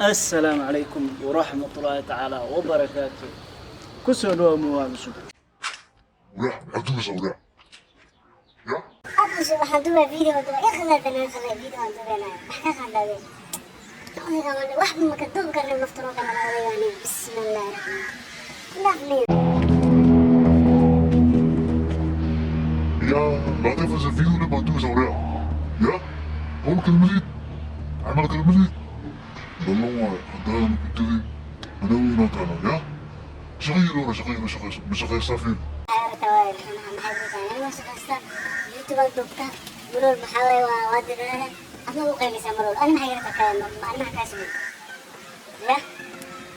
السلام عليكم ورحمة الله تعالى وبركاته. كسروا موابسو. ولا عدو سودا يا أبو سبحان دوما فيديو دوما يخلى بنا خلى فيديو دوما حكى خلى بنا واحد ما كدوب قرر مفترض على يعني بسم الله الرحمن الرحيم يا لا تفز الفيديو اللي بعدو سودا يا هو كلمتي عمل كلمتي والله هذا بدي أنا وين أنا يا شغير ولا شغير صافي توالي أنا حاجة أنا مش قصة يوتيوب دكتور مرور محاوي وادر أنا مو قيمي سمرور أنا حاجة تكلم أنا كاسمي لا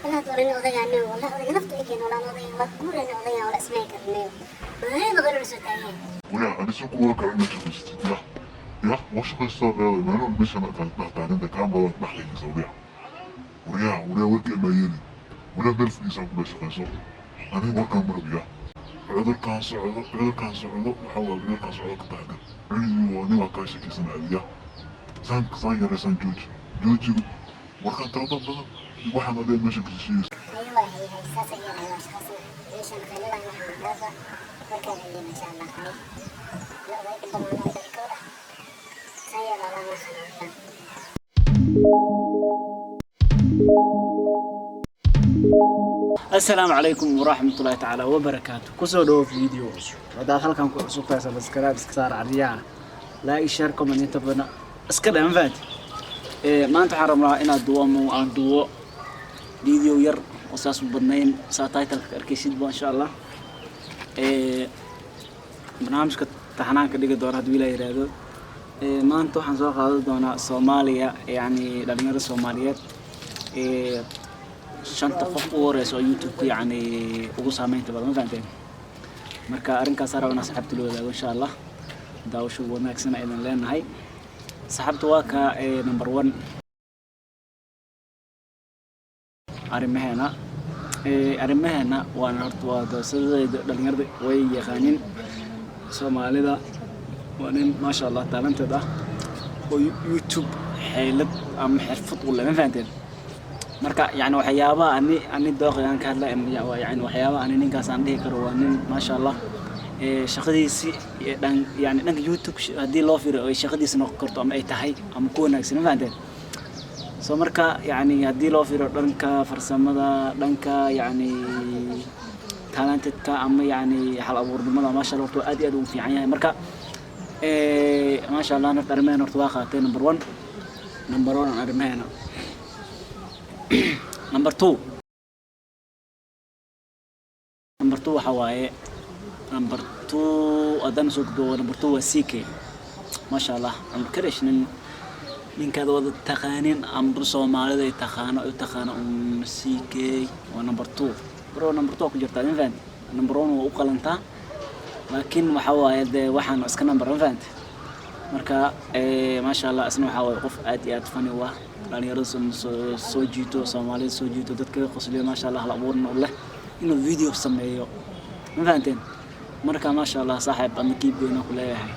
أنا توريني أضيع عنه ولا أضيع نفط إكين ولا أضيع مذكور أنا أضيع ولا اسمه كرنيه ما هي مغير رسوتاين ويا أنا سوق واقع أنا شخص يا وش قصة يا ما أنا مش أنا كنت أنا كان بقى بحكي سودا ويا وكي ما يلي ولا بلف يسوي بس قصة أنا وكان مربيا هذا كان صعود وحاول كان صعود كتاعنا أنا وكايس كيسنا عليا سان صاير سان جوج وكان ترى واحد ما بين ماشي كل شيء أيوة هي ساسة هي أيوة شخصنا ليش نخلي واحد من هذا وكان اللي ما شاء الله خير لا ضيق طبعا هذا الكورة سير على ما خلنا السلام عليكم ورحمة الله تعالى وبركاته. كسروا فيديو. هذا خلكم كسروا سبسكرايب سكسار عليها. لا يشاركوا من يتبنا. اسكده ما فات. ما أنت حرمنا إن الدوام وأن دو فيديو ير أساس بدنين ساتايتل كركيسيد إن شاء الله. برنامج كتحنان كديك دورة دويلة يرادو. ما أنتوا حنسوا قاعدة دونا سوماليا يعني لأننا الصوماليات. shanta qof u horeyso YouTube yani ugu saameynta badan faanteen marka arinkaas aragna saxabta loo wadaago insha Allah daawasho wanaagsan ayaan leenahay saxabta waa ka number 1 arimaheena waana horta waa doosadayda dhalinyarada way yaqaanin Soomaalida waa nin ma sha Allah talented ah oo YouTube xeelad ama xirfad u leh faanteen marka yani waxyaabaha ani dooqayaan ka hadlaa yani waxyaabaha ani ninkaas aan dhihi karo waa nin ma sha Allah shaqadiisi yani dhanka YouTube hadii loo fiiro ay shaqadiisa noqon karto ama ay tahay ama ku wanaagsan faanteen soo marka yani hadii loo fiiro dhanka farsamada dhanka yani talentedka ama yani hal abuurnimada ma sha Allah aad iyo aad u fiican yahay marka ma sha Allah nafta arimaheena horta waa qaatay number 1 arimaheena number 2 waxa waaye number 2 adan soo gudbo number 2 waa CK ma sha Allah aan karishnin ninkaada wada taqaanin amru Soomaalida ay taqaano CK waa number 2 bro number 2 ku jirta event number 1 waa u qalanta laakiin waxa waaye waxaan iska number event marka ma sha Allah asna waxa waaye qof aad iyo aad fani waa dhalinyarada soo jiito Soomaalida soo jiito dadka qosliyo ma sha Allah la abuurno leh inuu video sameeyo ma fahanteen marka ma sha Allah saaxiib ama kiib go'na ku leeyahay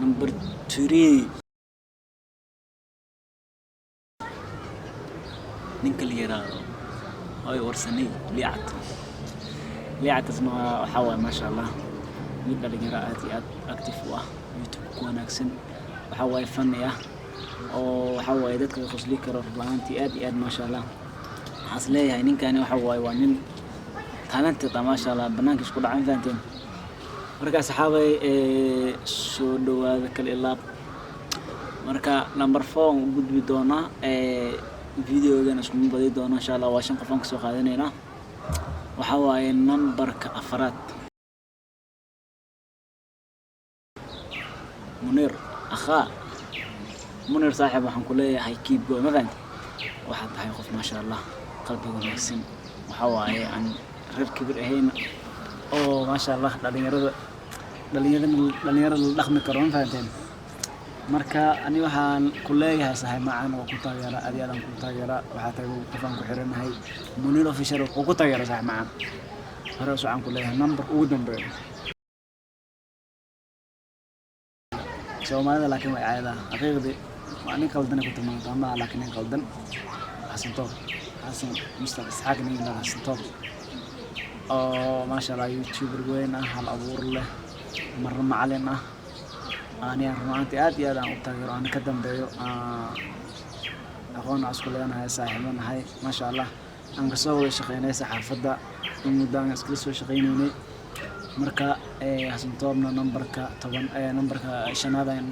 number 3 ninka la yiraahdo ay warsanay li'at asna waxa waaye ma sha Allah mid dhalinyaro aad iyo aad active u ah YouTube ku wanaagsan waxa waaye fani ah oo waxa waaye dadka qosli karo laantii aad iyo aad ma sha Allah waxaas leeyahay ninkani waxa waaye waa nin talented ma sha Allah banaanka isku dhacay faanteen marka saxaabay soo dhawaada kale ilaab marka number 4 u gudbi doona videogan isku badii doona insha Allah waa 5 qof aan ka soo qaadanayna waxa waaye numberka 4 منير صاحب waxaan ku leeyahay keep going ma faanti waxa tahay qof ma sha Allah qalbiga wanaagsan waxa waaye aan reer kibir ahayn oo ma sha Allah dhalinyarada la dhaqmi karo ma faanteen marka ani waxaan ku leeyahay saaxiib macaan oo ku taageera adiyaan ku taageera waxa tahay qofan ku xiranahay Munir official oo ku taageera saaxiib macaan hore waxaan ku leeyahay number ugu dambeeyo Soomaalida laakiin way caayada xaqiiqdii waa nin qaldan ku tilmaamta ama laakiin nin qaldan حسن طوب حسن مصطفى إسحاق نينا حسن طوب ما شاء الله يوتيوبر وين هل أبور له مرة معلنا أنا رمانتي آدي أنا أبتغير أنا كدم بيو أخونا أسكولي أنا هاي صاحبنا هاي ما شاء الله أنا قصوا شقينا صحافة المدان أسكلسوا شقينيني مركا حسن طوبنا نمبركا طبعا نمبركا شنادا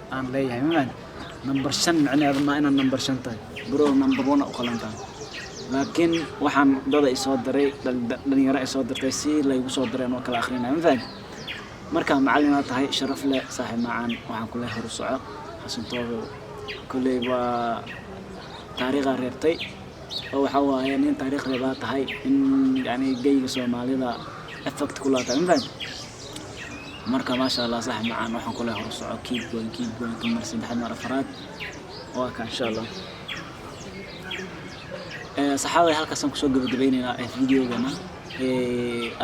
aan leeyahay maaan number 5 macnaheedu ma inaan number 5 tahay bro number 1 oo qalantaan laakiin waxaan dad ay soo diray dhalinyaro ay soo dirtay si la igu soo direen oo kala akhrinay ma fahad marka macallina tahay sharaf leh saaxiib macaan waxaan ku leeyahay hor soco xasan toobo kulay waa taariikh reebtay oo waxa waaye nin taariikh reebaa tahay in yani geyga Soomaalida effect ku laata ma fahad marka ما شاء الله صح معنا waxaan ku leeyahay horsoco keep going kamar saddex mar afraad waa ka insha Allah saxaabay halkaas aan ku soo gabagabeynayna videogana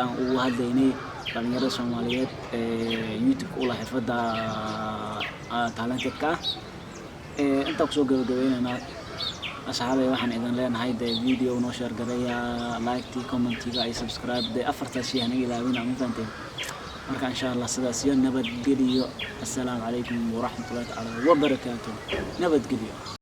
aan ugu hadlaynay dhalinyarada Soomaaliyeed YouTube u leh xirfada talented-ka inta ku soo gabagabeynayna saxaabay waxaan idin leenahay video noo share gareeya like comment-iga ay subscribe afarta shay aan ilaawina ma fahanteen marka insha Allah sidaas iyo nabad geliyo. Assalaamu calaykum wa rahmatullahi wa barakatuh. Nabad geliyo.